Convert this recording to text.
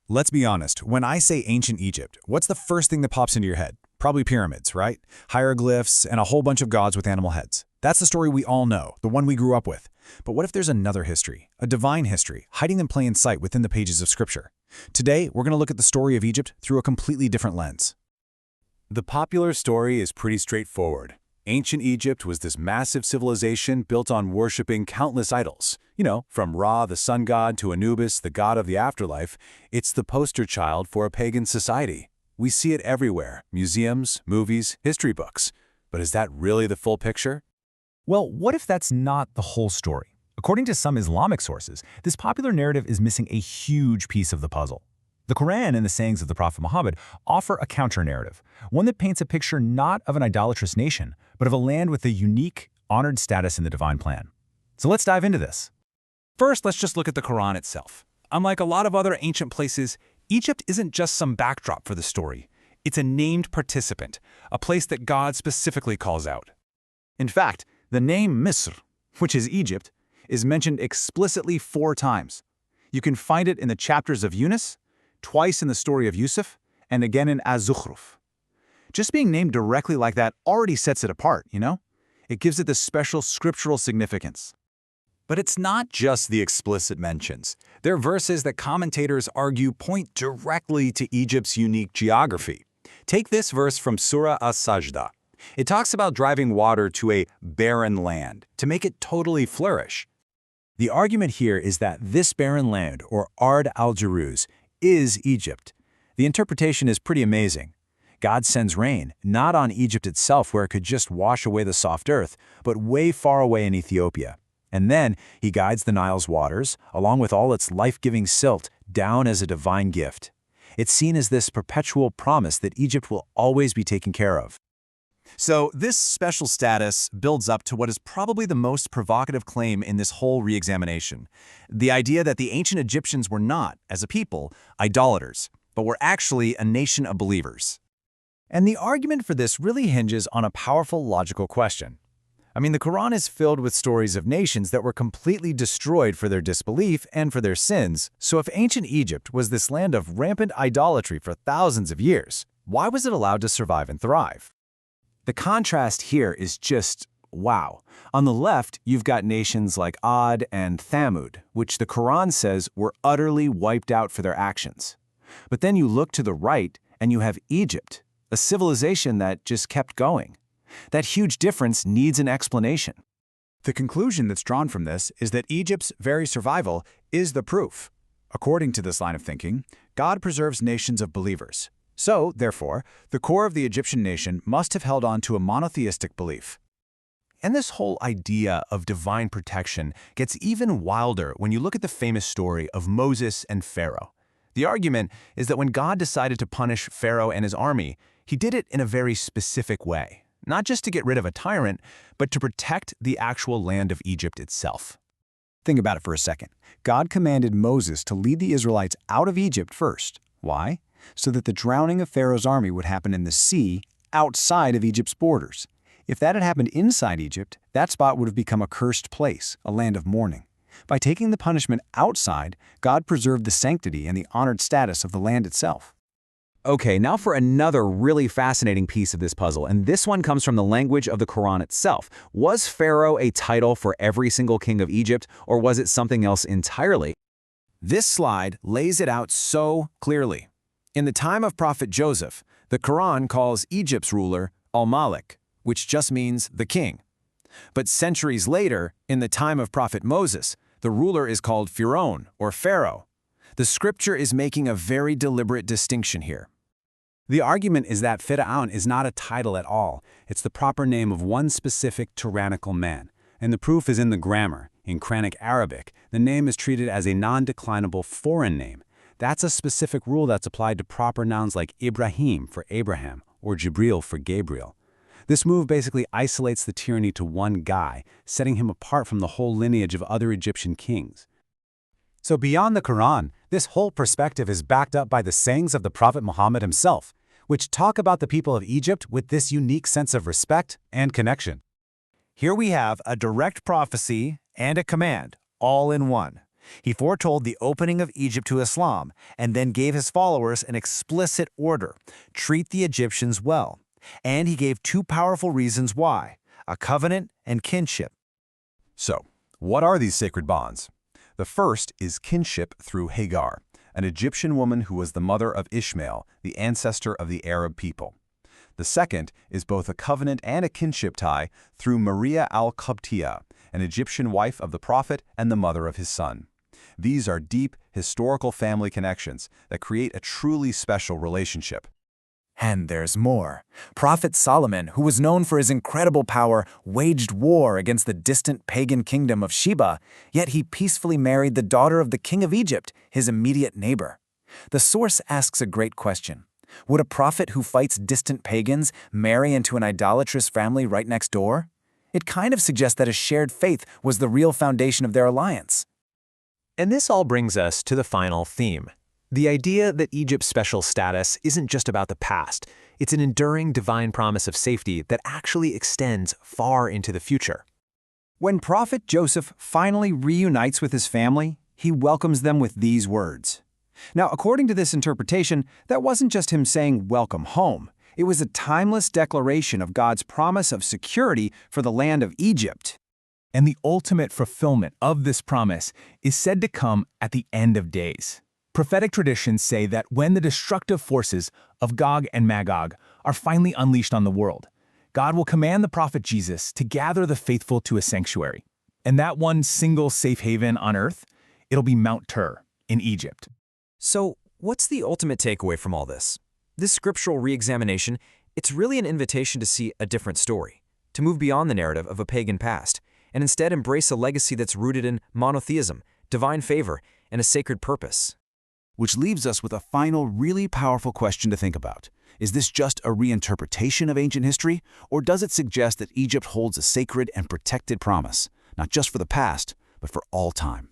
Let's be honest, when I say ancient Egypt, what's the first thing that pops into your head? Probably pyramids, right? Hieroglyphs and a whole bunch of gods with animal heads. That's the story we all know, the one we grew up with. But what if there's another history, a divine history, hiding in plain sight within the pages of Scripture? Today, we're going to look at the story of Egypt through a completely different lens. The popular story is pretty straightforward. Ancient Egypt was this massive civilization built on worshipping countless idols. From Ra, the sun god, to Anubis, the god of the afterlife. It's the poster child for a pagan society. We see it everywhere: museums, movies, history books. But is that really the full picture? Well, what if that's not the whole story? According to some Islamic sources, this popular narrative is missing a huge piece of the puzzle. The Quran and the sayings of the Prophet Muhammad offer a counter-narrative, one that paints a picture not of an idolatrous nation, but of a land with a unique, honored status in the divine plan. So let's dive into this. First, let's just look at the Quran itself. Unlike a lot of other ancient places, Egypt isn't just some backdrop for the story. It's a named participant, a place that God specifically calls out. In fact, the name Misr, which is Egypt, is mentioned explicitly 4 times. You can find it in the chapters of Yunus, twice in the story of Yusuf, and again in Az-Zukhruf. Just being named directly like that already sets it apart, It gives it this special scriptural significance. But it's not just the explicit mentions. There are verses that commentators argue point directly to Egypt's unique geography. Take this verse from Surah As-Sajda. It talks about driving water to a barren land to make it totally flourish. The argument here is that this barren land, or Ard al-Jaruz, is Egypt. The interpretation is pretty amazing. God sends rain, not on Egypt itself where it could just wash away the soft earth, but way far away in Ethiopia. And then he guides the Nile's waters, along with all its life-giving silt, down as a divine gift. It's seen as this perpetual promise that Egypt will always be taken care of. So this special status builds up to what is probably the most provocative claim in this whole re-examination: the idea that the ancient Egyptians were not, as a people, idolaters, but were actually a nation of believers. And the argument for this really hinges on a powerful logical question. The Quran is filled with stories of nations that were completely destroyed for their disbelief and for their sins. So if ancient Egypt was this land of rampant idolatry for thousands of years, why was it allowed to survive and thrive? The contrast here is just wow. On the left, you've got nations like Ad and Thamud, which the Quran says were utterly wiped out for their actions. But then you look to the right and you have Egypt, a civilization that just kept going. That huge difference needs an explanation. The conclusion that's drawn from this is that Egypt's very survival is the proof. According to this line of thinking, God preserves nations of believers. So, therefore, the core of the Egyptian nation must have held on to a monotheistic belief. And this whole idea of divine protection gets even wilder when you look at the famous story of Moses and Pharaoh. The argument is that when God decided to punish Pharaoh and his army, he did it in a very specific way. Not just to get rid of a tyrant, but to protect the actual land of Egypt itself. Think about it for a second. God commanded Moses to lead the Israelites out of Egypt first. Why? So that the drowning of Pharaoh's army would happen in the sea outside of Egypt's borders. If that had happened inside Egypt, that spot would have become a cursed place, a land of mourning. By taking the punishment outside, God preserved the sanctity and the honored status of the land itself. Okay, now for another really fascinating piece of this puzzle, and this one comes from the language of the Quran itself. Was Pharaoh a title for every single king of Egypt, or was it something else entirely? This slide lays it out so clearly. In the time of Prophet Joseph, the Quran calls Egypt's ruler al-Malik, which just means the king. But centuries later, in the time of Prophet Moses, the ruler is called Pharaoh or Pharaoh. The scripture is making a very deliberate distinction here. The argument is that Fir'aun is not a title at all. It's the proper name of one specific tyrannical man. And the proof is in the grammar. In Quranic Arabic, the name is treated as a non-declinable foreign name. That's a specific rule that's applied to proper nouns like Ibrahim for Abraham or Jibril for Gabriel. This move basically isolates the tyranny to one guy, setting him apart from the whole lineage of other Egyptian kings. So beyond the Quran, this whole perspective is backed up by the sayings of the Prophet Muhammad himself, which talk about the people of Egypt with this unique sense of respect and connection. Here we have a direct prophecy and a command, all in one. He foretold the opening of Egypt to Islam and then gave his followers an explicit order: treat the Egyptians well. And he gave two powerful reasons why: a covenant and kinship. So, what are these sacred bonds? The first is kinship through Hagar, an Egyptian woman who was the mother of Ishmael, the ancestor of the Arab people. The second is both a covenant and a kinship tie through Maria al-Qibtiyya, an Egyptian wife of the prophet and the mother of his son. These are deep, historical family connections that create a truly special relationship. And there's more. Prophet Solomon, who was known for his incredible power, waged war against the distant pagan kingdom of Sheba, yet he peacefully married the daughter of the king of Egypt, his immediate neighbor. The source asks a great question. Would a prophet who fights distant pagans marry into an idolatrous family right next door? It kind of suggests that a shared faith was the real foundation of their alliance. And this all brings us to the final theme. The idea that Egypt's special status isn't just about the past. It's an enduring divine promise of safety that actually extends far into the future. When Prophet Joseph finally reunites with his family, he welcomes them with these words. Now, according to this interpretation, that wasn't just him saying welcome home. It was a timeless declaration of God's promise of security for the land of Egypt. And the ultimate fulfillment of this promise is said to come at the end of days. Prophetic traditions say that when the destructive forces of Gog and Magog are finally unleashed on the world, God will command the prophet Jesus to gather the faithful to a sanctuary. And that one single safe haven on earth, it'll be Mount Tur in Egypt. So, what's the ultimate takeaway from all this? This scriptural re-examination, it's really an invitation to see a different story, to move beyond the narrative of a pagan past, and instead embrace a legacy that's rooted in monotheism, divine favor, and a sacred purpose. Which leaves us with a final, really powerful question to think about. Is this just a reinterpretation of ancient history, or does it suggest that Egypt holds a sacred and protected promise, not just for the past, but for all time?